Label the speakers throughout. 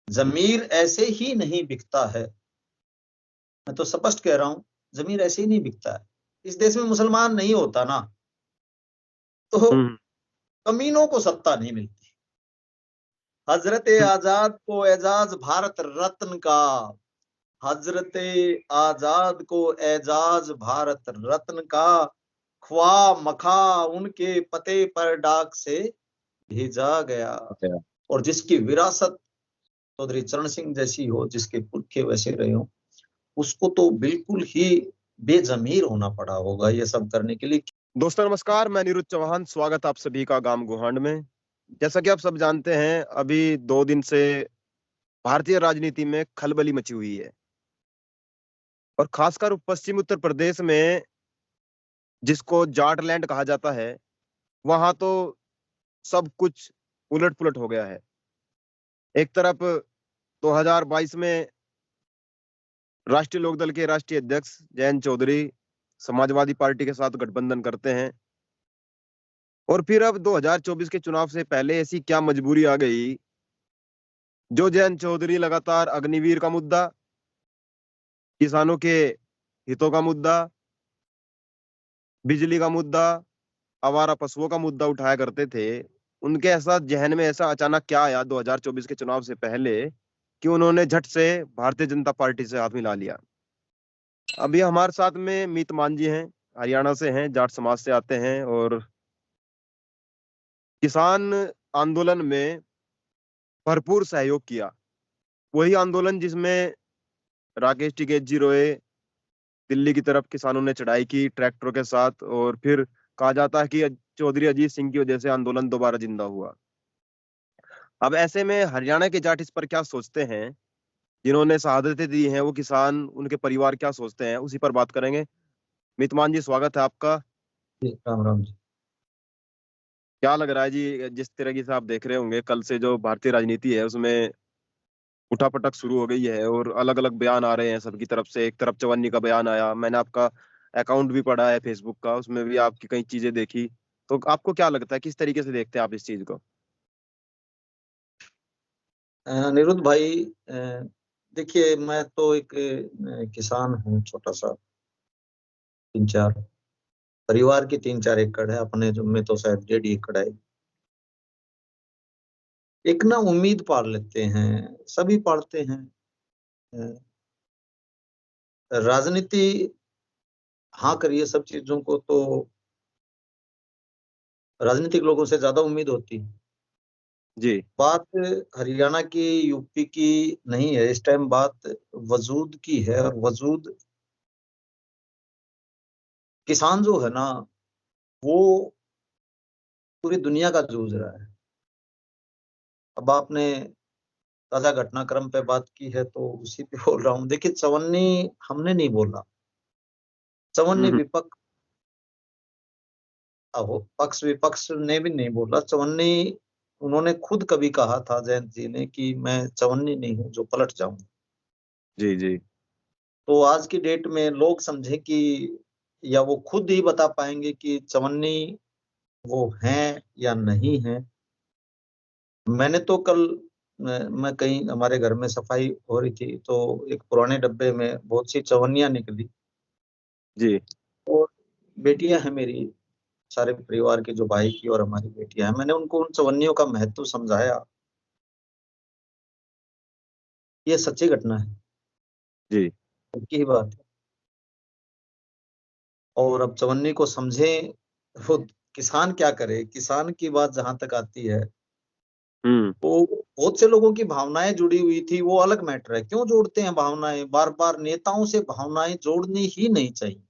Speaker 1: जमीर ऐसे ही नहीं बिकता है, मैं तो स्पष्ट कह रहा हूं, जमीर ऐसे ही नहीं बिकता है। इस देश में मुसलमान नहीं होता ना, तो कमीनों को सत्ता नहीं मिलती। हजरत आजाद को एजाज भारत रत्न का, हजरत आजाद को एजाज भारत रत्न का, ख्वा मखा उनके पते पर डाक से भेजा गया। और जिसकी विरासत चौधरी चरण सिंह जैसी हो, जिसके पुरखे वैसे रहे हो, उसको तो बिल्कुल ही बेजमीर होना पड़ा होगा ये सब करने के लिए।
Speaker 2: दोस्तों नमस्कार, मैं निरुद्ध चौहान, स्वागत आप सभी का गांव गोहांड में। जैसा कि आप सब जानते हैं, अभी 2 दिन से भारतीय राजनीति में खलबली मची हुई है और खासकर पश्चिम उत्तर प्रदेश में, जिसको जाटलैंड कहा जाता है, वहां तो सब कुछ उलट पुलट हो गया है। एक तरफ 2022 में राष्ट्रीय लोकदल के राष्ट्रीय अध्यक्ष जयंत चौधरी समाजवादी पार्टी के साथ गठबंधन करते हैं और फिर अब 2024 के चुनाव से पहले ऐसी क्या मजबूरी आ गई, जो जयंत चौधरी लगातार अग्निवीर का मुद्दा, किसानों के हितों का मुद्दा, बिजली का मुद्दा, आवारा पशुओं का मुद्दा उठाया करते थे, उनके ऐसा जहन में ऐसा अचानक क्या आया 2024 के चुनाव से पहले कि उन्होंने झट से भारतीय जनता पार्टी से हाथ मिला लिया। अभी हमारे साथ में मीत मांझी हैं, हरियाणा से हैं, जाट समाज से आते हैं और किसान आंदोलन में भरपूर सहयोग किया। वही आंदोलन जिसमें राकेश टिकैत जी रोए, दिल्ली की तरफ किसानों ने चढ़ाई की ट्रैक्टरों के साथ और फिर कहा जाता है कि चौधरी अजीत सिंह की वजह से आंदोलन दोबारा जिंदा हुआ। अब ऐसे में हरियाणा के जाट इस पर क्या सोचते हैं, जिन्होंने शहादतें दी हैं वो किसान, उनके परिवार क्या सोचते हैं, उसी पर बात करेंगे। मितमान जी, स्वागत है आपका।
Speaker 1: राम राम जी।
Speaker 2: क्या लग रहा है जी, जिस तरह से आप देख रहे होंगे, कल से जो भारतीय राजनीति है उसमें उठापटक शुरू हो गई है और अलग अलग बयान आ रहे हैं सबकी तरफ से। एक तरफ चवन्नी का बयान आया, मैंने आपका अकाउंट भी पढ़ा है फेसबुक का, उसमें भी आपकी कई चीजें देखी। तो आपको क्या लगता है, किस तरीके से देखते हैं आप इस चीज को?
Speaker 1: निरुद्ध भाई, देखिए, मैं तो एक किसान हूँ, छोटा सा, 3-4 परिवार की 3-4 एकड़ है, अपने जो में तो शायद 1.5 एकड़ है। एक ना उम्मीद पाल लेते हैं, सभी पालते हैं। राजनीति, हाँ करिए सब चीजों को, तो राजनीतिक लोगों से ज्यादा उम्मीद होती है।
Speaker 2: जी
Speaker 1: बात हरियाणा की, यूपी की नहीं है इस टाइम, बात वजूद की है। और वजूद किसान जो है ना, वो पूरी दुनिया का जूझ रहा है। अब आपने ताजा घटनाक्रम पे बात की है तो उसी पे बोल रहा हूँ। देखिए, चवन्नी हमने नहीं बोला, चवन्नी
Speaker 2: हम्म
Speaker 1: विपक्ष, अब पक्ष विपक्ष ने भी नहीं बोला। चवन्नी, उन्होंने खुद कभी कहा था जयंत जी ने कि मैं चवन्नी नहीं हूं जो पलट जाऊंगा।
Speaker 2: जी जी
Speaker 1: तो आज की डेट में लोग समझे कि, या वो खुद ही बता पाएंगे कि चवन्नी वो हैं या नहीं है। मैंने तो कल, मैं कहीं, हमारे घर में सफाई हो रही थी तो एक पुराने डब्बे में बहुत सी चवन्नियां निकली।
Speaker 2: जी
Speaker 1: और बेटियां हैं मेरी, सारे परिवार के, जो भाई की और हमारी बेटियां हैं, मैंने उनको उन चवन्नियों का महत्व समझाया। ये सच्ची घटना है,
Speaker 2: जी
Speaker 1: उनकी ही बात है। और अब चवन्नी को समझे, वो किसान क्या करे। किसान की बात जहां तक आती है,
Speaker 2: हम्म
Speaker 1: तो बहुत से लोगों की भावनाएं जुड़ी हुई थी, वो अलग मैटर है। क्यों जोड़ते हैं भावनाएं बार बार? नेताओं से भावनाएं जोड़नी ही नहीं चाहिए।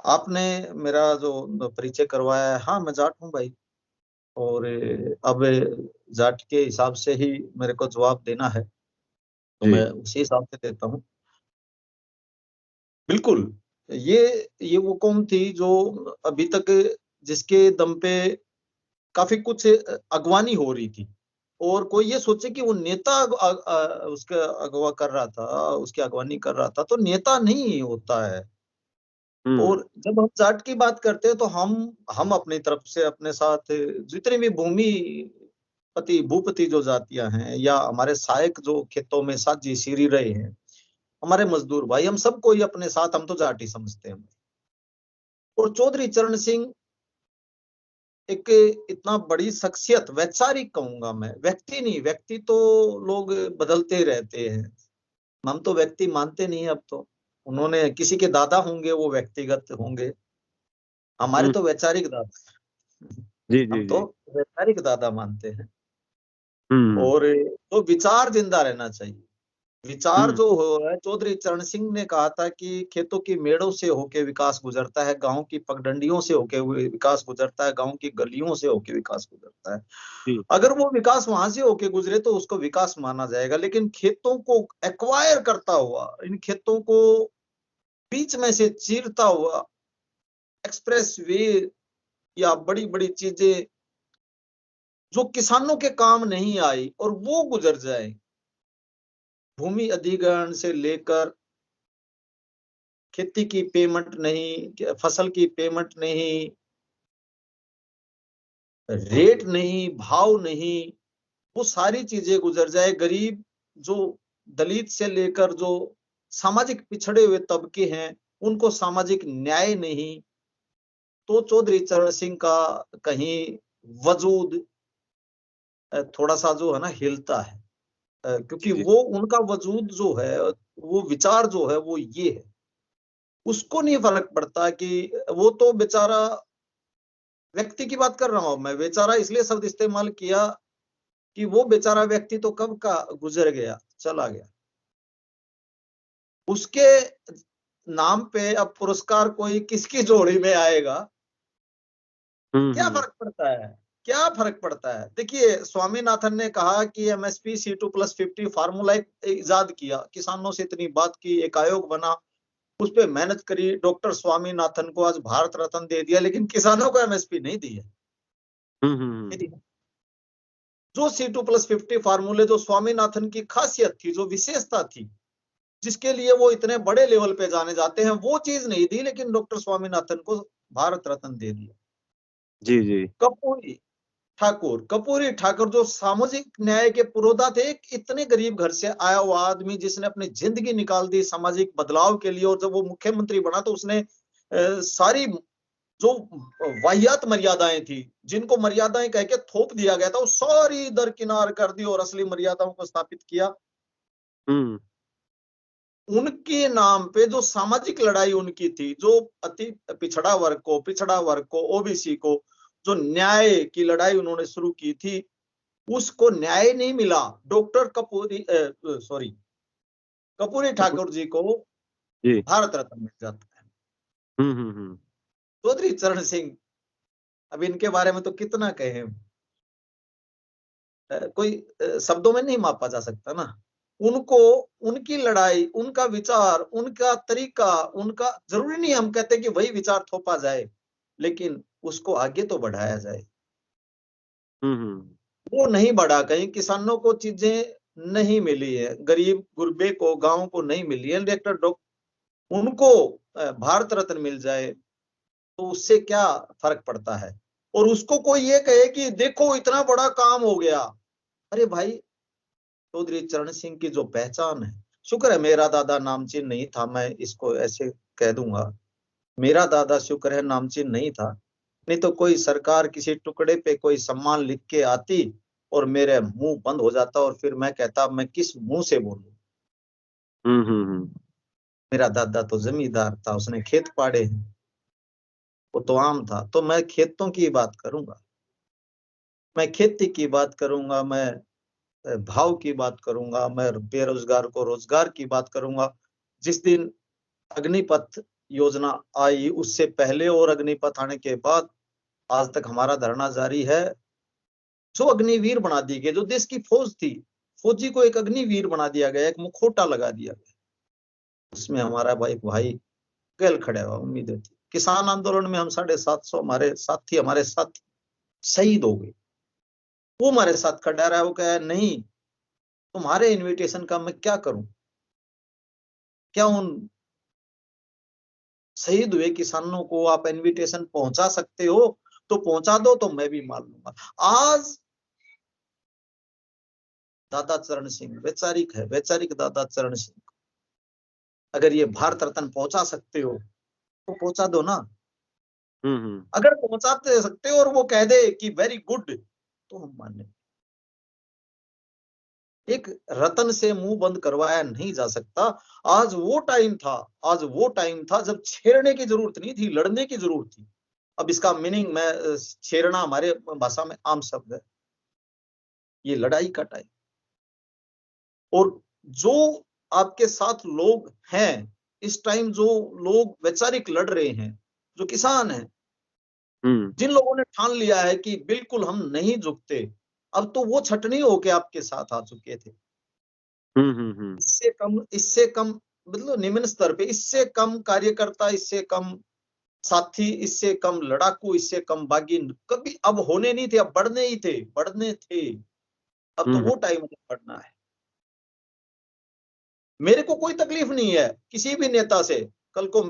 Speaker 1: आपने मेरा जो परिचय करवाया है, हाँ मैं जाट हूँ भाई। और अब जाट के हिसाब से ही मेरे को जवाब देना है, तो
Speaker 2: जी
Speaker 1: मैं उसी हिसाब से देता हूँ। बिल्कुल, ये ये वो कौम थी जो अभी तक, जिसके दम पे काफी कुछ अगवानी हो रही थी। और कोई ये सोचे कि वो नेता उसका अगवा कर रहा था, उसकी अगवानी कर रहा था, तो नेता नहीं होता है।
Speaker 2: हम्म
Speaker 1: और जब हम जाट की बात करते हैं तो हम अपनी तरफ से, अपने साथ जितनी भी भूमि पति भूपति जो जातियां हैं, या हमारे सहायक जो खेतों में साजी सीरी रहे हैं, हमारे मजदूर भाई, हम सबको ही अपने साथ, हम तो जाटी समझते हैं। और चौधरी चरण सिंह एक इतना बड़ी शख्सियत, वैचारिक कहूंगा मैं, व्यक्ति नहीं, व्यक्ति तो लोग बदलते रहते हैं, हम तो व्यक्ति मानते नहीं अब तो। उन्होंने किसी के दादा होंगे, वो व्यक्तिगत होंगे, हमारे तो वैचारिक दादा,
Speaker 2: जी
Speaker 1: हम
Speaker 2: जी
Speaker 1: तो
Speaker 2: जी।
Speaker 1: वैचारिक दादा मानते हैं।
Speaker 2: हम्म
Speaker 1: और तो विचार जिंदा रहना चाहिए। विचार
Speaker 2: हम्म
Speaker 1: जो हो है, चौधरी चरण सिंह ने कहा था कि खेतों की मेड़ों से होके विकास गुजरता है, गांव की पगडंडियों से होके विकास गुजरता है, गांव की गलियों से होके विकास गुजरता है।
Speaker 2: जी।
Speaker 1: अगर वो विकास वहां से होके गुजरे तो उसको विकास माना जाएगा, लेकिन खेतों को एक्वायर करता हुआ, इन खेतों को बीच में से चीरता हुआ एक्सप्रेस वे या बड़ी बड़ी चीजें जो किसानों के काम नहीं आई और वो गुजर जाए, भूमि अधिग्रहण से लेकर खेती की पेमेंट नहीं, फसल की पेमेंट नहीं, रेट नहीं, भाव नहीं, वो सारी चीजें गुजर जाए, गरीब जो दलित से लेकर जो सामाजिक पिछड़े हुए तबके हैं, उनको सामाजिक न्याय नहीं, तो चौधरी चरण सिंह का कहीं वजूद थोड़ा सा जो है ना हिलता है।
Speaker 2: जी
Speaker 1: क्योंकि
Speaker 2: जी।
Speaker 1: वो उनका वजूद जो है, वो विचार जो है वो ये है, उसको नहीं फर्क पड़ता कि वो तो बेचारा, व्यक्ति की बात कर रहा हूं मैं, बेचारा इसलिए शब्द इस्तेमाल किया कि वो बेचारा व्यक्ति तो कब का गुजर गया, चला गया। उसके नाम पे अब पुरस्कार कोई किसकी जोड़ी में आएगा, क्या
Speaker 2: हम्म।
Speaker 1: फर्क पड़ता है, क्या फर्क पड़ता है। देखिए, स्वामीनाथन ने कहा कि एमएसपी C2+50 फार्मूला इजाद किया, किसानों से इतनी बात की, एक आयोग बना, उस पर मेहनत करी, डॉक्टर स्वामीनाथन को आज भारत रत्न दे दिया, लेकिन किसानों को एमएसपी नहीं दी है।
Speaker 2: हम्म।
Speaker 1: जो C2+50 फार्मूले, जो स्वामीनाथन की खासियत थी, जो विशेषता थी, जिसके लिए वो इतने बड़े लेवल पे जाने जाते हैं, वो चीज नहीं दी, लेकिन डॉक्टर स्वामीनाथन को भारत रत्न दे दिया।
Speaker 2: जी जी।
Speaker 1: कपूरी ठाकुर जो सामाजिक न्याय के पुरोधा थे, एक इतने गरीब घर से आया हुआ आदमी जिसने अपनी जिंदगी निकाल दी सामाजिक बदलाव के लिए, और जब वो मुख्यमंत्री बना तो उसने सारी जो वाहियात मर्यादाएं थी, जिनको मर्यादाएं कह के थोप दिया गया था, वो सारी दरकिनार कर दी और असली मर्यादाओं को स्थापित किया।
Speaker 2: हम्म
Speaker 1: उनके नाम पे जो सामाजिक लड़ाई उनकी थी, जो अति पिछड़ा वर्ग को, ओबीसी को जो न्याय की लड़ाई उन्होंने शुरू की थी, उसको न्याय नहीं मिला। डॉक्टर कपूरी
Speaker 2: कपूर।
Speaker 1: ठाकुर जी को
Speaker 2: जी।
Speaker 1: भारत रत्न मिल जाता है।
Speaker 2: हम्म।
Speaker 1: चौधरी चरण सिंह, अब इनके बारे में तो कितना कहें, कोई शब्दों में नहीं मापा जा सकता ना। उनको, उनकी लड़ाई, उनका विचार, उनका तरीका, उनका, जरूरी नहीं हम कहते कि वही विचार थोपा जाए, लेकिन उसको आगे तो बढ़ाया जाए।
Speaker 2: हम्म।
Speaker 1: वो नहीं बढ़ा, कहीं किसानों को चीजें नहीं मिली है, गरीब गुरबे को, गांव को नहीं मिली है, लेकिन उनको भारत रत्न मिल जाए तो उससे क्या फर्क पड़ता है। और उसको कोई ये कहे कि देखो इतना बड़ा काम हो गया, अरे भाई, चौधरी चरण सिंह की जो पहचान है, शुक्र है मेरा दादा नामचीन नहीं था, मैं इसको ऐसे कह दूंगा, मेरा दादा शुक्र है नामचीन नहीं था, नहीं तो कोई सरकार किसी टुकड़े पे कोई सम्मान लिख के आती और मेरे मुंह बंद हो जाता, और फिर मैं कहता मैं किस मुंह से बोलूं।
Speaker 2: हम्म।
Speaker 1: मेरा दादा तो जमींदार था, उसने खेत पाड़े हैं, वो तो आम था, तो मैं खेतों की बात करूंगा, मैं खेती की बात करूंगा, मैं भाव की बात करूंगा, मैं बेरोजगार को रोजगार की बात करूंगा। जिस दिन अग्निपथ योजना आई, उससे पहले और अग्निपथ आने के बाद आज तक हमारा धरना जारी है। जो अग्निवीर बना दी गई, जो देश की फौज थी, फौजी को एक अग्निवीर बना दिया गया, एक मुखौटा लगा दिया गया, उसमें हमारा भाई भाई गल खड़ा हुआ, उम्मीदें थी। किसान आंदोलन में हम 750 हमारे साथी, हमारे साथ शहीद हो गए, वो हमारे साथ खड़ा रहा, वो कहा नहीं, तुम्हारे इनविटेशन का मैं क्या करूं, क्या उन शहीद हुए किसानों को आप इनविटेशन पहुंचा सकते हो, तो पहुंचा दो, तो मैं भी मान लूंगा। आज दादा चरण सिंह वैचारिक है, वैचारिक दादा चरण सिंह। अगर ये भारत रत्न पहुंचा सकते हो तो पहुंचा दो ना। अगर पहुंचाते सकते हो और वो कह दे कि वेरी गुड, तो हम माने। एक रतन से मुंह बंद करवाया नहीं जा सकता। आज वो टाइम था जब छेड़ने की जरूरत नहीं थी, लड़ने की जरूरत थी। अब इसका मीनिंग, मैं छेड़ना हमारे भाषा में आम शब्द है, ये लड़ाई का टाइम। और जो आपके साथ लोग हैं इस टाइम, जो लोग वैचारिक लड़ रहे हैं, जो किसान हैं, जिन लोगों ने ठान लिया है कि बिल्कुल हम नहीं झुकते, अब तो वो छटनी होके आपके साथ आ चुके थे। इससे कम मतलब निम्न स्तर पे, इससे कम कार्यकर्ता, इससे कम साथी, इससे कम लड़ाकू, इससे कम बागी कभी अब होने नहीं थे। अब बढ़ने ही थे, बढ़ने थे। अब तो वो टाइम बढ़ना है। मेरे को कोई तकलीफ नहीं है किसी भी नेता से। कल को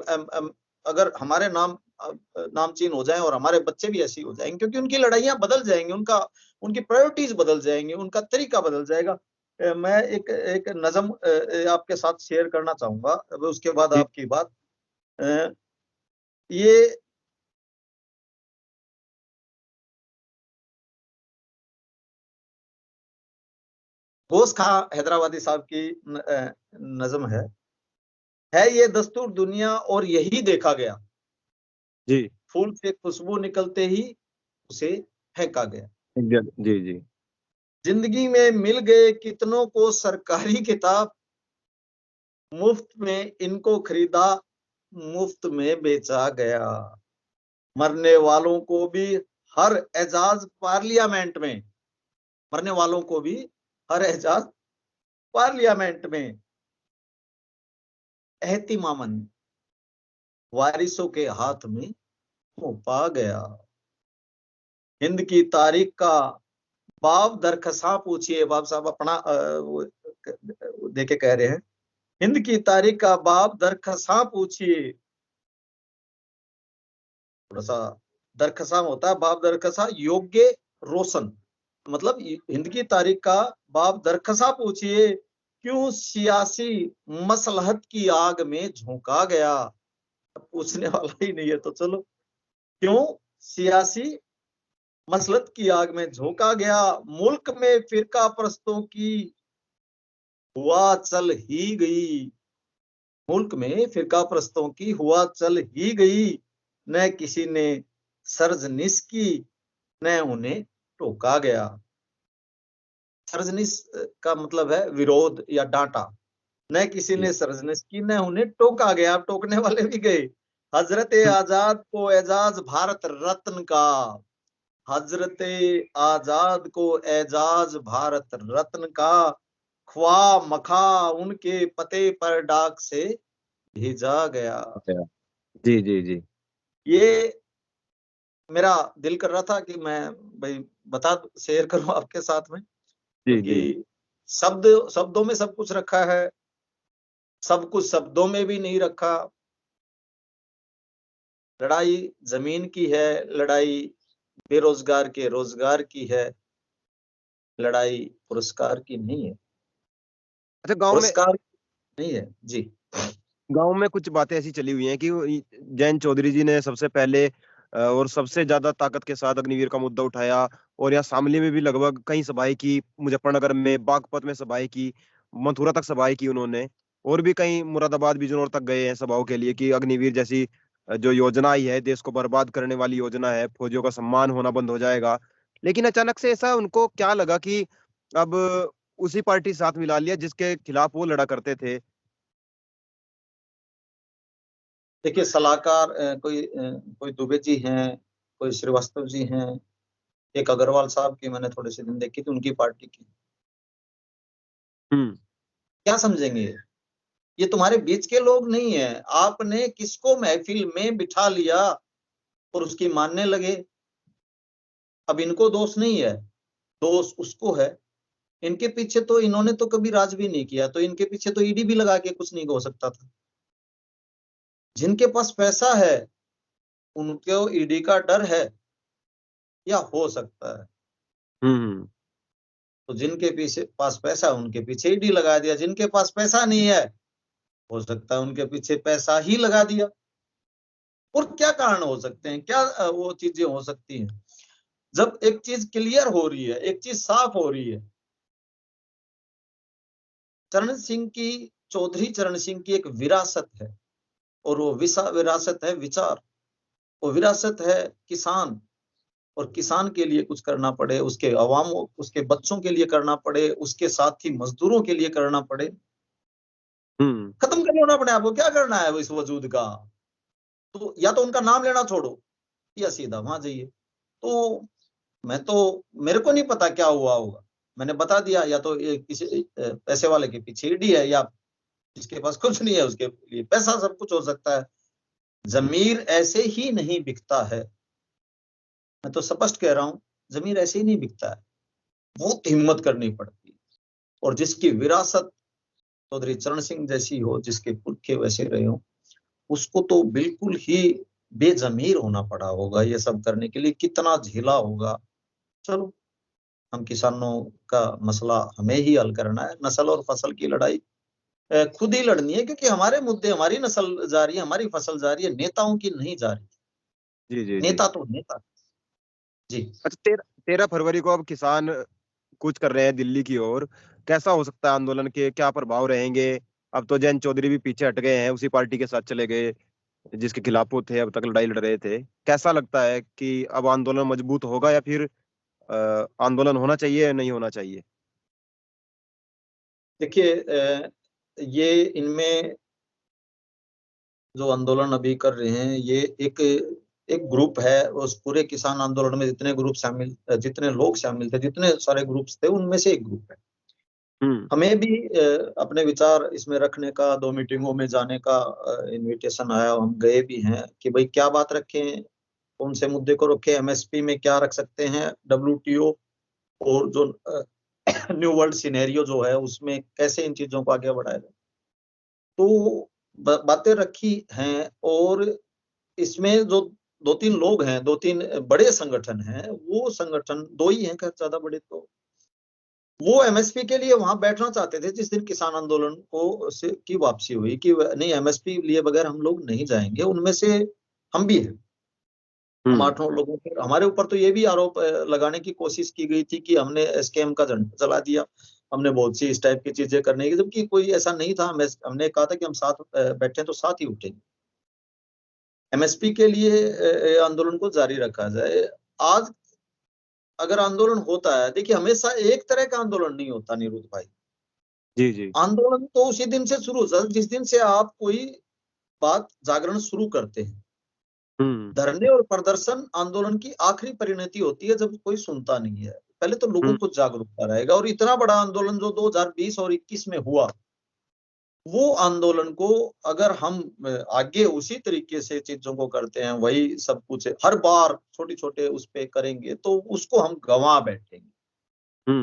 Speaker 1: अगर हमारे नामचीन हो जाए और हमारे बच्चे भी ऐसे ही हो जाएंगे, क्योंकि उनकी लड़ाइयां बदल जाएंगी, उनकी प्रायोरिटीज बदल जाएंगी, उनका तरीका बदल जाएगा। मैं एक नज़म आपके साथ शेयर करना चाहूंगा, उसके बाद आपकी बात। ये घोष खां हैदराबादी साहब की नज़म है ये दस्तूर दुनिया और यही देखा गया,
Speaker 2: जी
Speaker 1: फूल से खुशबू निकलते ही उसे फेंका गया।
Speaker 2: जी जी।
Speaker 1: जिंदगी में मिल गए कितनों को सरकारी किताब, मुफ्त में इनको खरीदा, मुफ्त में बेचा गया। मरने वालों को भी हर एजाज पार्लियामेंट में, मरने वालों को भी हर एजाज पार्लियामेंट में एहतिमामन वारिसों के हाथ में सौंपा गया। हिंद की तारीख का बाब दरखसा पूछिए, बाब साहब अपना देके कह रहे हैं, हिंद की तारीख का बाब दरखसा पूछिए। थोड़ा सा दरखसा होता है, बाब दरखसा योग्य रोशन, मतलब हिंद की तारीख का बाब दरखसा पूछिए, क्यों सियासी मसलहत की आग में झोंका गया। पूछने वाला ही नहीं है तो चलो, क्यों सियासी मसलहत की आग में झोंका गया। मुल्क में फिरका परस्तों की हुआ चल ही गई, मुल्क में फिरका परस्तों की हुआ चल ही गई। न किसी ने सर्जनिश की, न उन्हें टोका गया। सर्जनिश का मतलब है विरोध या डांटा। न किसी ने सर्जनिश की, न उन्हें टोका गया, टोकने वाले भी गए। हजरत आजाद को एजाज भारत रत्न का, हजरत आजाद को एजाज भारत रत्न का, ख्वा मखा उनके पते पर डाक से भेजा गया।
Speaker 2: जी जी जी।
Speaker 1: ये मेरा दिल कर रहा था कि मैं भाई शेयर करूं आपके साथ में,
Speaker 2: जी जी।
Speaker 1: क्योंकि शब्दों में सब कुछ रखा है, सब कुछ शब्दों में भी नहीं रखा। लड़ाई जमीन की है, लड़ाई बेरोजगार के रोजगार की है, लड़ाई पुरस्कार की नहीं है।
Speaker 2: अच्छा, गांव में
Speaker 1: पुरस्कार नहीं है जी।
Speaker 2: गांव में कुछ बातें ऐसी चली हुई हैं कि जयंत चौधरी जी ने सबसे पहले और सबसे ज्यादा ताकत के साथ अग्निवीर का मुद्दा उठाया, और यहाँ शामली में भी लगभग कई सभाएं की, मुजफ्फरनगर में, बागपत में सभाएं की, मथुरा तक सभाएं की उन्होंने, और भी कई मुरादाबाद बिजनौर तक गए हैं सभाओं के लिए कि अग्निवीर जैसी जो योजना आई है, देश को बर्बाद करने वाली योजना है, फौजियों का सम्मान होना बंद हो जाएगा। लेकिन अचानक से ऐसा उनको क्या लगा कि अब उसी पार्टी से साथ मिला लिया जिसके खिलाफ वो लड़ा करते थे।
Speaker 1: देखिए सलाहकार कोई दुबे जी हैं, कोई श्रीवास्तव जी हैं, एक अग्रवाल साहब की मैंने थोड़े से दिन देखी थी, उनकी पार्टी की। क्या समझेंगे ये तुम्हारे बीच के लोग नहीं है। आपने किसको महफिल में बिठा लिया और उसकी मानने लगे। अब इनको दोष नहीं है, दोष उसको है। इनके पीछे तो इन्होंने तो कभी राज भी नहीं किया, तो इनके पीछे तो ईडी भी लगा के कुछ नहीं हो सकता था। जिनके पास पैसा है उनको ईडी का डर है, या हो सकता है। तो जिनके पीछे पास पैसा है उनके पीछे ईडी लगा दिया, जिनके पास पैसा नहीं है हो सकता है उनके पीछे पैसा ही लगा दिया। और क्या कारण हो सकते हैं, क्या वो चीजें हो सकती हैं? जब एक चीज क्लियर हो रही है, एक चीज साफ हो रही है। चौधरी चरण सिंह की एक विरासत है, और वो विरासत है विचार, वो विरासत है किसान, और किसान के लिए कुछ करना पड़े, उसके अवाम, उसके बच्चों के लिए करना पड़े, उसके साथ ही मजदूरों के लिए करना पड़े, खत्म कर लेना पड़े। आपको क्या करना है इस वजूद का? तो या तो उनका नाम लेना छोड़ो या सीधा वहां जाइए। तो मेरे को नहीं पता क्या हुआ होगा, मैंने बता दिया। या तो ये किसी पैसे वाले के पीछे ईडी है, या जिसके पास कुछ नहीं है उसके लिए पैसा, सब कुछ हो सकता है। जमीर ऐसे ही नहीं बिकता है, मैं तो स्पष्ट कह रहा हूं, जमीर ऐसे ही नहीं बिकता है, बहुत हिम्मत करनी पड़ती है। और जिसकी विरासत चौधरी चरण सिंह जैसी हो, जिसके पुरखे वैसे रहे हो, उसको तो बिल्कुल ही बेजमीर होना पड़ा होगा ये सब करने के लिए, कितना झेला होगा। चलो, हम किसानों का मसला हमें ही हल करना है, नस्ल और फसल की लड़ाई खुद ही लड़नी है, क्योंकि हमारे मुद्दे, हमारी नस्ल जा रही है, हमारी फसल जा रही है, नेताओं की नहीं जा रही।
Speaker 2: जी जी जी।
Speaker 1: नेता तो नेता जी।
Speaker 2: अच्छा, 13 फरवरी को अब किसान कूच कर रहे हैं दिल्ली की ओर। कैसा हो सकता है आंदोलन के क्या प्रभाव रहेंगे? अब तो जयंत चौधरी भी पीछे हट गए हैं, उसी पार्टी के साथ चले गए जिसके खिलाफ वो थे, अब तक लड़ाई लड़ रहे थे। कैसा लगता है कि अब आंदोलन मजबूत होगा या फिर आंदोलन होना चाहिए या नहीं होना चाहिए?
Speaker 1: देखिए, ये इनमें जो आंदोलन अभी कर रहे हैं, ये एक एक ग्रुप है। उस पूरे किसान आंदोलन में जितने ग्रुप शामिल, जितने लोग शामिल थे, जितने सारे ग्रुप्स थे, उनमें से एक ग्रुप है। हमें भी अपने विचार इसमें रखने का, 2 मीटिंगों में जाने का इनविटेशन आया, हम गए भी हैं कि भाई क्या बात रखें, कौन से मुद्दे को रखें, एमएसपी में क्या रख सकते हैं, डब्ल्यूटीओ और जो न्यू वर्ल्ड सिनेरियो जो है उसमें कैसे इन चीजों को आगे बढ़ाया जाए। तो बातें रखी हैं, और इसमें जो 2-3 लोग हैं, 2-3 बड़े संगठन हैं, वो संगठन 2 ही हैं, खैर ज्यादा बड़े, तो वो एमएसपी के लिए वहां बैठना चाहते थे जिस दिन किसान आंदोलन को की वापसी हुई, कि नहीं, एमएसपी लिए बगैर हम लोग नहीं जाएंगे। उनमें से हम भी हैं, हम 8-9 लोगों पर, हमारे ऊपर तो ये भी आरोप लगाने की कोशिश की गई थी कि हमने एसकेएम का झंडा जला दिया, हमने बहुत सी इस टाइप की चीजें करने की, जबकि कोई ऐसा नहीं था। हमने कहा था कि हम साथ बैठे तो साथ ही उठेंगे, एमएसपी के लिए आंदोलन को जारी रखा जाए। आज अगर आंदोलन होता है, देखिए हमेशा एक तरह का आंदोलन नहीं होता निरुद्ध भाई।
Speaker 2: जी जी।
Speaker 1: आंदोलन तो उसी दिन से शुरू होता है जिस दिन से आप कोई बात, जागरण शुरू करते हैं। धरने और प्रदर्शन आंदोलन की आखिरी परिणति होती है जब कोई सुनता नहीं है। पहले तो लोगों को जागरूकता रहेगा, और इतना बड़ा आंदोलन जो 2020 और 21 में हुआ, वो आंदोलन को अगर हम आगे उसी तरीके से चीजों को करते हैं, वही सब कुछ हर बार छोटे छोटे उस पे करेंगे, तो उसको हम गंवा बैठेंगे।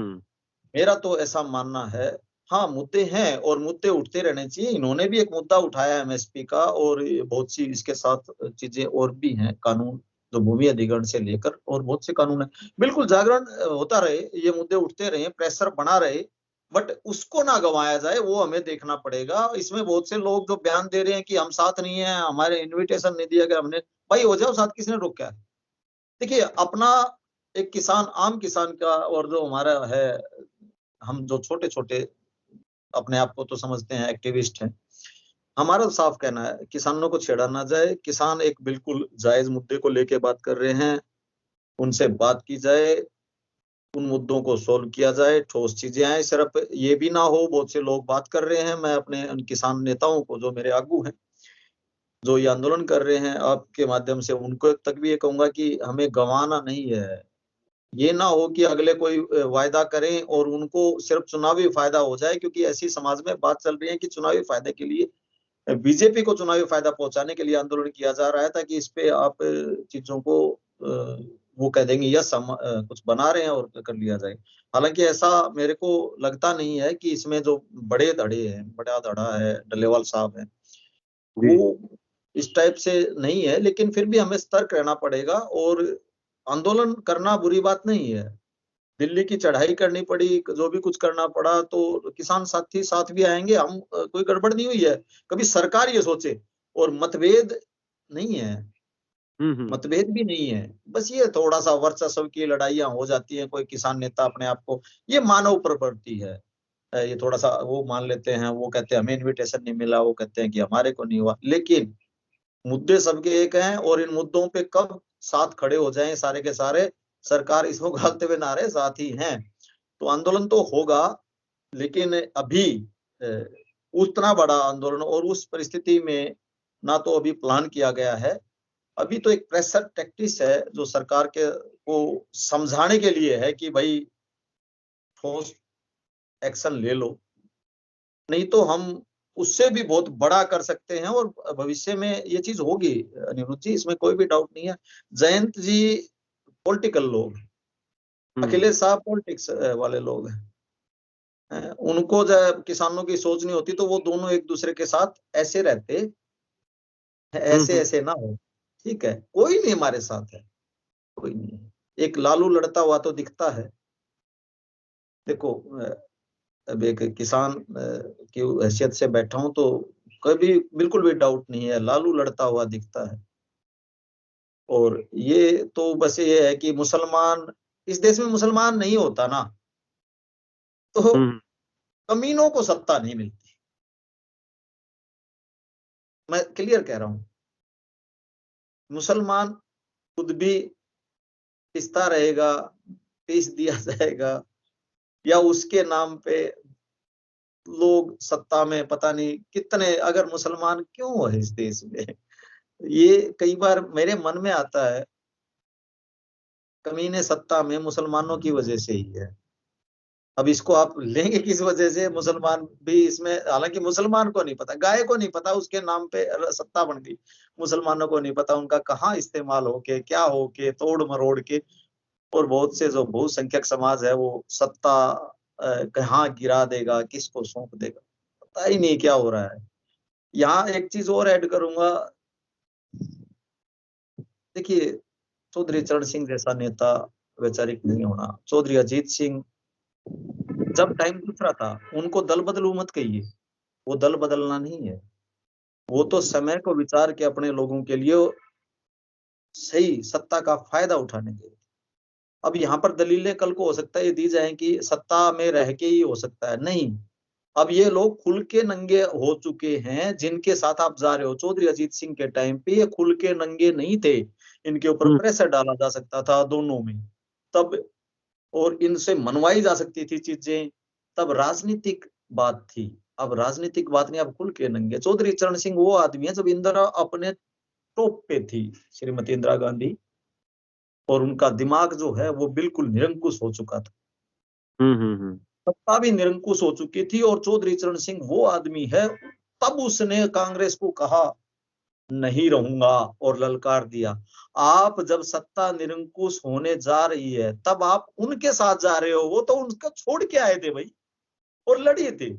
Speaker 1: मेरा तो ऐसा मानना है। हाँ, मुद्दे हैं और मुद्दे उठते रहने चाहिए। इन्होंने भी एक मुद्दा उठाया एमएसपी का, और बहुत सी इसके साथ चीजें और भी हैं, कानून जो भूमि अधिग्रहण से लेकर और बहुत से कानून है। बिल्कुल जागरण होता रहे, ये मुद्दे उठते रहे, प्रेशर बना रहे, बट उसको ना गंवाया जाए, वो हमें देखना पड़ेगा। इसमें बहुत से लोग जो बयान दे रहे हैं कि हम साथ नहीं है, हमारे इन्विटेशन नहीं दिया गया, हमने, भाई हो जाओ साथ, किसने रोका है? देखिए, अपना एक किसान, आम किसान का, और जो हमारा है, हम जो छोटे छोटे अपने आप को तो समझते हैं एक्टिविस्ट हैं, हमारा साफ कहना है किसानों को छेड़ा ना जाए। किसान एक बिल्कुल जायज मुद्दे को लेके बात कर रहे हैं, उनसे बात की जाए, उन मुद्दों को सोल्व किया जाए, ठोस चीजें आए। सिर्फ ये भी ना हो, बहुत से लोग बात कर रहे हैं, मैं अपने उन किसान नेताओं को जो मेरे आगू हैं, जो ये आंदोलन कर रहे हैं, आपके माध्यम से उनको तक भी ये कहूंगा कि हमें गंवाना नहीं है। ये ना हो कि अगले कोई वायदा करें और उनको सिर्फ चुनावी फायदा हो जाए, क्योंकि ऐसी समाज में बात चल रही है कि चुनावी फायदे के लिए, बीजेपी को चुनावी फायदा पहुंचाने के लिए आंदोलन किया जा रहा है, ताकि इस पे आप चीजों को वो कह देंगे यस हम कुछ बना रहे हैं और कर लिया जाए। हालांकि ऐसा मेरे को लगता नहीं है कि इसमें जो बड़े धड़े हैं, बड़ा धड़ा है, डल्लेवाल साहब है, वो इस टाइप से नहीं है। लेकिन फिर भी हमें सतर्क रहना पड़ेगा, और आंदोलन करना बुरी बात नहीं है। दिल्ली की चढ़ाई करनी पड़ी, जो भी कुछ करना पड़ा, तो किसान साथी साथ भी आएंगे। हम कोई गड़बड़ नहीं हुई है, कभी सरकार ये सोचे। और मतभेद नहीं है, मतभेद भी नहीं है, बस ये थोड़ा सा वर्चस्व की लड़ाइयां हो जाती हैं। कोई किसान नेता अपने आप को, ये मानव प्रवृत्ति है, ये थोड़ा सा वो मान लेते हैं, वो कहते हैं हमें इनविटेशन नहीं मिला, वो कहते हैं कि हमारे को नहीं हुआ। लेकिन मुद्दे सबके एक हैं, और इन मुद्दों पे कब साथ खड़े हो जाएं सारे के सारे, सरकार इसको गालते हुए नारे साथ ही हैं, तो आंदोलन तो होगा। लेकिन अभी उतना बड़ा आंदोलन और उस परिस्थिति में ना तो अभी प्लान किया गया है। अभी तो एक प्रेशर टैक्टिक्स है जो सरकार के को समझाने के लिए है कि भाई ठोस एक्शन ले लो, नहीं तो हम उससे भी बहुत बड़ा कर सकते हैं, और भविष्य में ये चीज होगी अनिरुद्ध जी, इसमें कोई भी डाउट नहीं है। जयंत जी पॉलिटिकल लोग, अखिलेश साहब पॉलिटिक्स वाले लोग हैं। उनको जब किसानों की सोच नहीं होती तो वो दोनों एक दूसरे के साथ ऐसे रहते, ऐसे ऐसे ना हो। ठीक है, कोई नहीं हमारे साथ है, कोई नहीं है। एक लालू लड़ता हुआ तो दिखता है। देखो, अब एक किसान की हैसियत से बैठा हूं, तो कभी बिल्कुल भी डाउट नहीं है, लालू लड़ता हुआ दिखता है। और ये तो बस ये है कि मुसलमान, इस देश में मुसलमान नहीं होता ना, तो कमीनों को सत्ता नहीं मिलती। मैं क्लियर कह रहा हूं, मुसलमान खुद भी पिसता रहेगा, पीस दिया जाएगा, या उसके नाम पे लोग सत्ता में पता नहीं कितने, अगर मुसलमान क्यों है इस देश में, ये कई बार मेरे मन में आता है। कमीने सत्ता में मुसलमानों की वजह से ही है। अब इसको आप लेंगे किस वजह से, मुसलमान भी इसमें, हालांकि मुसलमान को नहीं पता, गाय को नहीं पता उसके नाम पे सत्ता बन गई, मुसलमानों को नहीं पता उनका कहाँ इस्तेमाल होके क्या होके तोड़ मरोड़ के, और बहुत से जो बहुसंख्यक समाज है वो सत्ता कहाँ गिरा देगा, किसको सौंप देगा, पता ही नहीं क्या हो रहा है। यहाँ एक चीज और ऐड करूंगा। देखिए, चौधरी चरण सिंह जैसा नेता वैचारिक नहीं होना। चौधरी अजीत सिंह, जब टाइम दूसरा था, उनको दल बदलू मत कहिए, वो दल बदलना नहीं है, वो तो समय को विचार के अपने लोगों के लिए सही सत्ता का फायदा उठाने के। अब यहाँ पर दलीलें कल को हो सकता है ये दी जाए कि सत्ता में रह के ही हो सकता है, नहीं। अब ये लोग खुल के नंगे हो चुके हैं, जिनके साथ आप जा रहे हो। चौधरी अजीत सिंह के टाइम पे ये खुल के नंगे नहीं थे, इनके ऊपर प्रेशर डाला जा सकता था दोनों में तब, और इनसे मनवाई जा सकती थी चीजें, तब राजनीतिक बात थी। अब राजनीतिक बात नहीं, अब खुल के नंगे। चौधरी चरण सिंह वो आदमी है जब इंदिरा अपने टॉप पे थी, श्रीमती इंदिरा गांधी, और उनका दिमाग जो है वो बिल्कुल निरंकुश हो चुका था, सत्ता भी निरंकुश हो चुकी थी। और चौधरी चरण सिंह वो आदमी है, तब उसने कांग्रेस को कहा नहीं रहूंगा और ललकार दिया। आप जब सत्ता निरंकुश होने जा रही है तब आप उनके साथ जा रहे हो, वो तो उनका छोड़ के आए थे भाई और लड़े थे।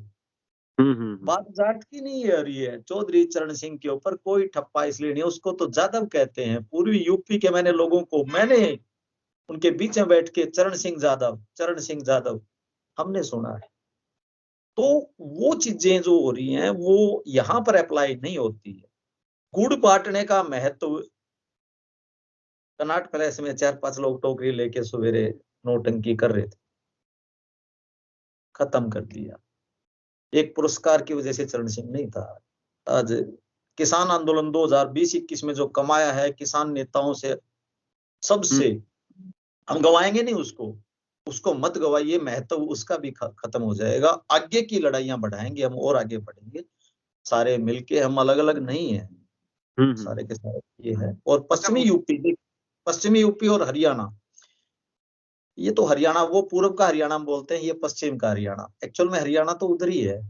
Speaker 1: बात जाट की नहीं है रही है। चौधरी चरण सिंह के ऊपर कोई ठप्पा इसलिए नहीं, उसको तो जादव कहते हैं। पूर्वी यूपी के मैंने लोगों को, मैंने उनके बीच में बैठ के चरण सिंह जादव, चरण सिंह जादव हमने सुना है। तो वो चीजें जो हो रही हैं वो यहां पर अप्लाई नहीं होती है। गुड़ बांटने का महत्व, कनॉट प्लेस में 4-5 लोग टोकरी लेके सवेरे नौटंकी कर रहे थे, खत्म कर दिया। एक पुरस्कार की वजह से चरण सिंह नहीं था। आज किसान आंदोलन 2020-21 में जो कमाया है किसान नेताओं से, सबसे, हम गवाएंगे नहीं उसको, उसको मत गवाइए, महत्व उसका भी खत्म हो जाएगा। आगे की लड़ाइयां बढ़ाएंगे हम, और आगे बढ़ेंगे सारे मिलके, हम अलग अलग नहीं है, सारे के सारे ये है। और पश्चिमी यूपी और हरियाणा, ये तो हरियाणा, वो पूर्व का हरियाणा बोलते हैं, ये पश्चिम का हरियाणा। एक्चुअल में हरियाणा तो उधर ही है।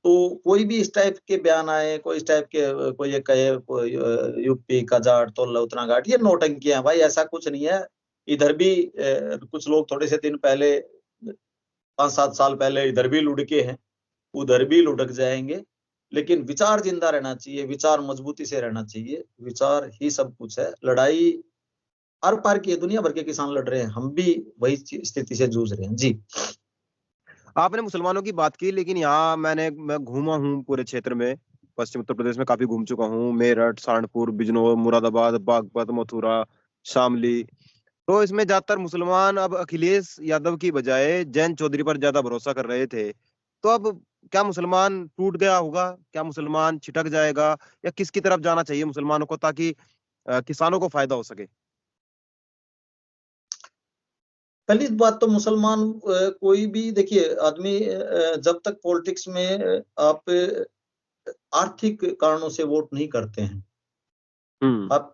Speaker 1: तो कोई भी इस टाइप के बयान आए, कोई इस टाइप के, कोई ये कहे यूपी का जाट तो उतना घाट, ये नौटंकियां भाई, ऐसा कुछ नहीं है। इधर भी कुछ लोग थोड़े से दिन पहले, 5-7 साल पहले इधर भी लुढ़के हैं, उधर भी लुढ़क जाएंगे। लेकिन विचार जिंदा रहना चाहिए, विचार मजबूती से रहना चाहिए, विचार ही सब कुछ है। लड़ाई आर पार की दुनिया भर के किसान लड़ रहे हैं, हम भी वही स्थिति से जूझ रहे हैं। जी
Speaker 2: आपने मुसलमानों की बात की, लेकिन यहाँ मैं घूमा हूँ पूरे क्षेत्र में, पश्चिम उत्तर प्रदेश में काफी घूम चुका हूँ। मेरठ, सहारनपुर, बिजनौर, मुरादाबाद, बागपत, मथुरा, शामली। तो इसमें ज्यादातर मुसलमान अब अखिलेश यादव की बजाय जयंत चौधरी पर ज्यादा भरोसा कर रहे थे। तो अब क्या मुसलमान टूट गया होगा? क्या मुसलमान छिटक जाएगा? या किसकी तरफ जाना चाहिए मुसलमानों को, ताकि किसानों को फायदा हो सके?
Speaker 1: पहली बात तो मुसलमान कोई भी देखिए आदमी जब तक पॉलिटिक्स में आप आर्थिक कारणों से वोट नहीं करते हैं, आप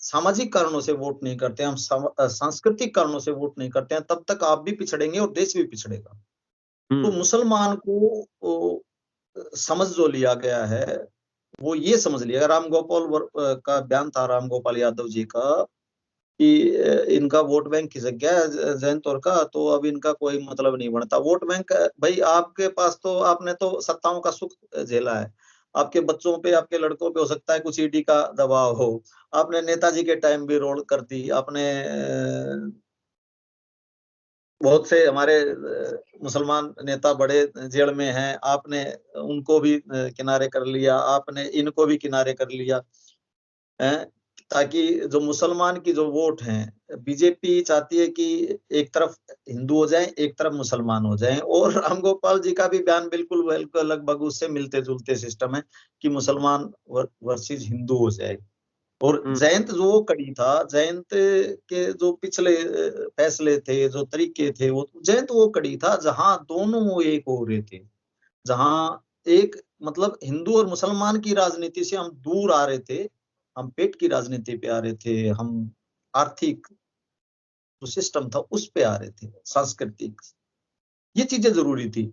Speaker 1: सामाजिक कारणों से वोट नहीं करते हैं, हम सांस्कृतिक कारणों से वोट नहीं करते हैं, तब तक आप भी पिछड़ेंगे और देश भी पिछड़ेगा। तो मुसलमान को समझ जो लिया गया है वो ये समझ लिया, राम गोपाल का बयान था, राम गोपाल यादव जी का, कि इनका वोट बैंक खिसक गया है जयंत और का, तो अब इनका कोई मतलब नहीं बनता। वोट बैंक भाई आपके पास तो आपने तो सत्ताओं का सुख झेला है, आपके बच्चों पे आपके लड़कों पे हो सकता है कुछ ईडी का दबाव हो, आपने नेताजी के टाइम भी रोल कर दी, आपने बहुत से हमारे मुसलमान नेता बड़े जेल में हैं, आपने उनको भी किनारे कर लिया, आपने इनको भी किनारे कर लिया है, ताकि जो मुसलमान की जो वोट हैं, बीजेपी चाहती है कि एक तरफ हिंदू हो जाए, एक तरफ मुसलमान हो जाए, और राम गोपाल जी का भी बयान बिल्कुल लगभग उससे मिलते जुलते सिस्टम है कि मुसलमान वर्सेस हिंदू हो जाए। और जयंत जो कड़ी था, जयंत के जो पिछले फैसले थे, जो तरीके थे, वो जयंत वो कड़ी था जहां दोनों एक हो रहे थे, जहां एक मतलब हिंदू और मुसलमान की राजनीति से हम दूर आ रहे थे, हम पेट की राजनीति पे आ रहे थे, हम आर्थिक जो सिस्टम था उस पे आ रहे थे, सांस्कृतिक, ये चीजें जरूरी थी।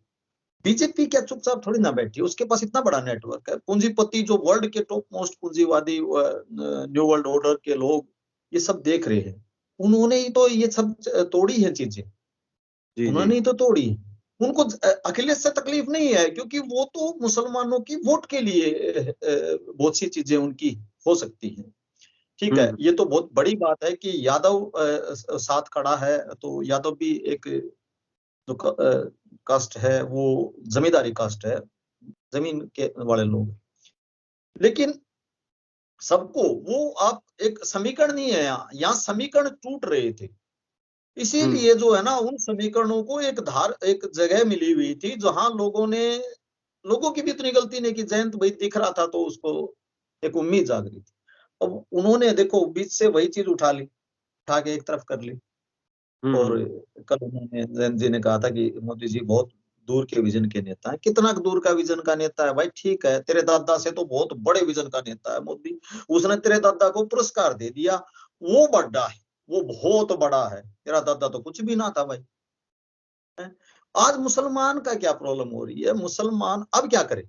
Speaker 1: बीजेपी क्या चुपचाप थोड़ी ना बैठी, उसके पास इतना बड़ा नेटवर्क है, पूंजीपति जो वर्ल्ड के टॉप मोस्ट पूंजीवादी न्यू वर्ल्ड ऑर्डर के लोग ये सब देख रहे हैं, उन्होंने ही तो ये सब तोड़ी है चीजें, उन्होंने ही तो तोड़ी। उनको अखिलेश से तकलीफ नहीं है, क्योंकि वो तो मुसलमानों की वोट के लिए बहुत सी चीजें उनकी हो सकती हैं। ठीक है, ये तो बहुत बड़ी बात है कि यादव साथ खड़ा है, तो यादव भी एक जो कास्ट है वो जमींदारी कास्ट है, जमीन के वाले लोग, लेकिन सबको वो आप एक समीकरण नहीं है, यहाँ समीकरण टूट रहे थे, इसीलिए जो है ना उन समीकरणों को एक जगह मिली हुई थी जहां लोगों की भी इतनी गलती नहीं कि जयंत भाई दिख रहा था तो उसको एक उम्मीद जाग रही थी। अब उन्होंने देखो बीच से वही चीज उठा के एक तरफ कर ली। और कल उन्होंने जयंत जी ने कहा था कि मोदी जी बहुत दूर के विजन के नेता है। कितना दूर का विजन का नेता है भाई? ठीक है, तेरे दादा से तो बहुत बड़े विजन का नेता है मोदी, उसने तेरे दादा को पुरस्कार दे दिया, वो बड़ा है, वो बहुत बड़ा है, तेरा दादा तो कुछ भी ना था भाई। आज मुसलमान का क्या प्रॉब्लम हो रही है? मुसलमान अब क्या करे,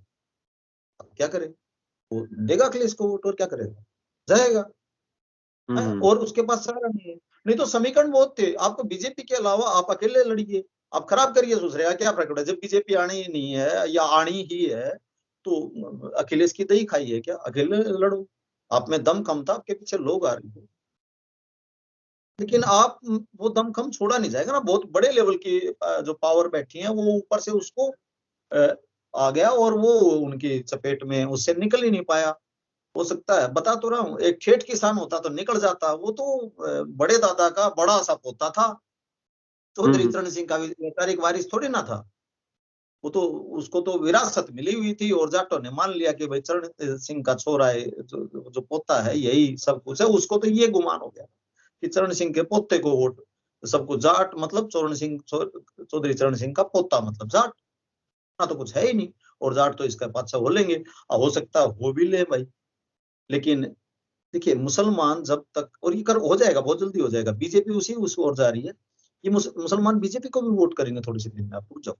Speaker 1: अब क्या करे? वो देगा अखिलेश को वोट और क्या करेगा, जाएगा। और उसके पास सहारा नहीं है। नहीं तो समीकरण बहुत थे, आपको बीजेपी के अलावा आप अकेले लड़िए, आप खराब करिए दूसरे, क्या फर्क पड़ा? जब बीजेपी आनी ही नहीं है या आनी ही है तो अखिलेश की दही खाई है क्या? अकेले लड़ो, आप में दम कम था, आपके पीछे लोग आ रहे थे, लेकिन आप वो दम कम छोड़ा नहीं जाएगा ना, बहुत बड़े लेवल की जो पावर बैठी है वो ऊपर से उसको आ गया और वो उनकी चपेट में, उससे निकल ही नहीं पाया। हो सकता है, बता तो रहा हूँ, एक ठेठ किसान होता तो निकल जाता, वो तो बड़े दादा का बड़ा सा पोता था, चौधरी चरण सिंह का वैचारिक वारिस थोड़ी ना था, वो तो उसको तो विरासत मिली हुई थी और जाटों ने मान लिया कि भाई चरण सिंह का छोरा है, जो पोता है यही सब कुछ है। उसको तो ये गुमान हो गया कि चरण सिंह के पोते को वोट, सबको जाट मतलब चौधरी चरण सिंह का पोता मतलब जाट, ना तो कुछ है ही नहीं, और जाट तो इसका पाछा हो लेंगे। हो सकता है हो भी ले भाई, लेकिन देखिए मुसलमान जब तक, और ये कर हो जाएगा, बहुत जल्दी हो जाएगा, बीजेपी उस ओर जा रही है, ये मुसलमान बीजेपी को भी वोट करेंगे थोड़ी सी दिन में, आप रुक जाओ।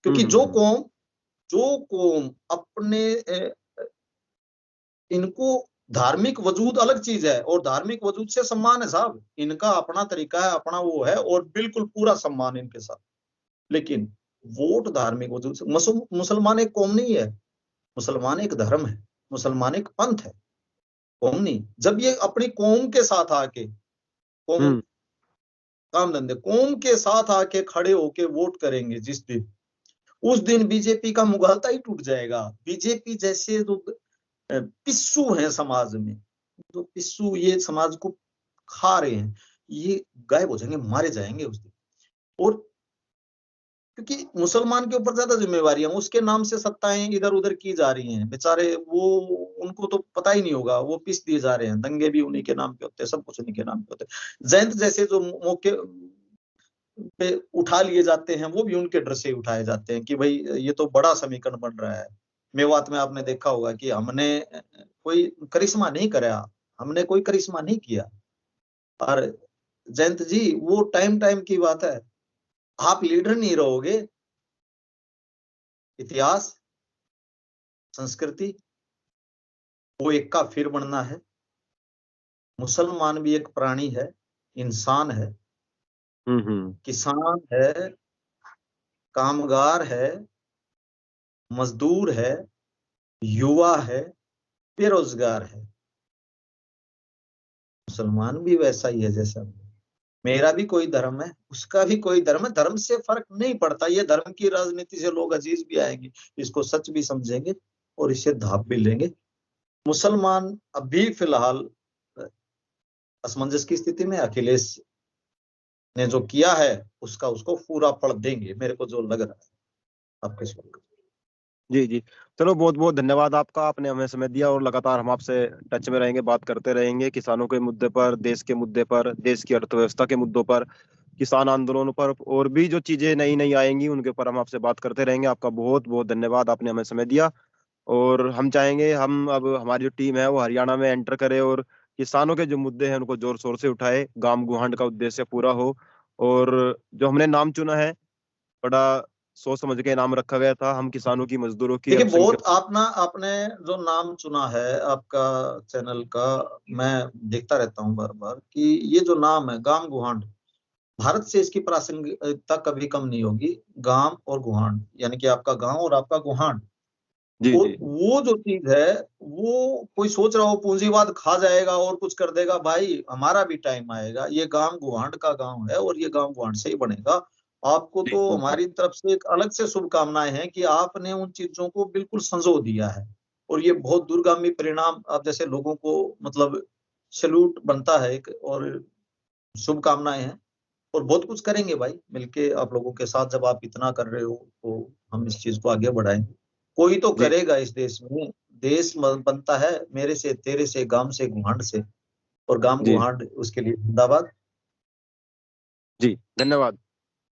Speaker 1: क्योंकि जो कौम अपने इनको धार्मिक वजूद अलग चीज है, और धार्मिक वजूद से सम्मान है साहब, इनका अपना तरीका है, अपना वो है, और बिल्कुल पूरा सम्मान इनके साथ। लेकिन वोट धार्मिक वजूद से, मुसलमान एक कौम नहीं है, मुसलमान एक धर्म है, मुसलमान एक पंथ है, कौम नहीं, जब ये अपनी कौम के साथ आके, कौम काम धंधे कौम के साथ आके खड़े होके वोट करेंगे जिस दिन, उस दिन बीजेपी का मुगालता ही टूट जाएगा। बीजेपी जैसे जो पिस्सू हैं समाज में, जो पिस्सू ये समाज को खा रहे हैं, ये गायब हो जाएंगे, मारे जाएंगे उस दिन। और क्योंकि मुसलमान के ऊपर ज्यादा जिम्मेवारियां, उसके नाम से सत्ताएं इधर उधर की जा रही हैं, बेचारे वो, उनको तो पता ही नहीं होगा, वो पिस दिए जा रहे हैं, दंगे भी उन्हीं के नाम पे होते हैं, सब कुछ उन्हीं के नाम पे होते हैं। जयंत जैसे जो मौके पे उठा लिए जाते हैं, वो भी उनके डर से उठाए जाते हैं कि भाई ये तो बड़ा समीकरण बन रहा है। मेवात में आपने देखा होगा कि हमने कोई करिश्मा नहीं करा, हमने कोई करिश्मा नहीं किया। और जयंत जी, वो टाइम टाइम की बात है, आप लीडर नहीं रहोगे, इतिहास संस्कृति वो एक का फिर बनना है। मुसलमान भी एक प्राणी है, इंसान है, किसान है, कामगार है, मजदूर है, युवा है, बेरोजगार है। मुसलमान भी वैसा ही है जैसा मेरा भी कोई धर्म है, उसका भी कोई धर्म है, धर्म से फर्क नहीं पड़ता। ये धर्म की राजनीति से लोग अजीज भी आएंगे, इसको सच भी समझेंगे और इसे धाप भी लेंगे। मुसलमान अभी फिलहाल असमंजस की स्थिति में, अखिलेश ने जो किया है उसका उसको पूरा फल देंगे, मेरे को जो लग रहा है। आपके सुन
Speaker 2: जी जी, चलो बहुत बहुत धन्यवाद आपका, आपने हमें समय दिया और लगातार हम आपसे टच में रहेंगे, बात करते रहेंगे किसानों के मुद्दे पर, देश के मुद्दे पर, देश की अर्थव्यवस्था के मुद्दों पर, किसान आंदोलनों पर, और भी जो चीजें नई नई आएंगी उनके ऊपर हम आपसे बात करते रहेंगे। आपका बहुत बहुत धन्यवाद, आपने हमें समय दिया। और हम चाहेंगे हम अब हमारी जो टीम है वो हरियाणा में एंटर करे और किसानों के जो मुद्दे हैं उनको जोर शोर से उठाए, गांव गुहांड का उद्देश्य पूरा हो। और जो हमने नाम चुना है, बड़ा सोच समझ के नाम रखा गया था, हम किसानों की, मजदूरों की,
Speaker 1: देखिए,
Speaker 2: अल्पसंख्यक।
Speaker 1: बहुत आपने जो नाम चुना है आपका चैनल का, मैं देखता रहता हूँ बार बार कि ये जो नाम है गांव गुहांड, भारत से इसकी प्रासंगिकता कभी कम नहीं होगी। गांव और गुहांड यानी कि आपका गांव और आपका गुहांड।
Speaker 2: जी
Speaker 1: और
Speaker 2: जी
Speaker 1: वो जो चीज है, वो कोई सोच रहा हो पूंजीवाद खा जाएगा और कुछ कर देगा, भाई हमारा भी टाइम आएगा। ये गांव गुहांड का गांव है और ये गांव गुहांड से ही बनेगा। आपको
Speaker 2: जी
Speaker 1: तो हमारी तरफ से एक अलग से शुभकामनाएं हैं कि आपने उन चीजों को बिल्कुल संजो दिया है। और ये बहुत दूरगामी परिणाम आप जैसे लोगों को मतलब सैल्यूट बनता है एक, और शुभकामनाएं हैं। और बहुत कुछ करेंगे भाई मिलके आप लोगों के साथ, जब आप इतना कर रहे हो तो हम इस चीज को आगे बढ़ाएंगे। कोई तो
Speaker 2: जी
Speaker 1: करेगा इस देश में। देश बनता है मेरे से, तेरे से, गांव से, गुहांड से। और गांव
Speaker 2: जी
Speaker 1: गुहांड उसके लिए जिंदाबाद।
Speaker 2: जी, धन्यवाद।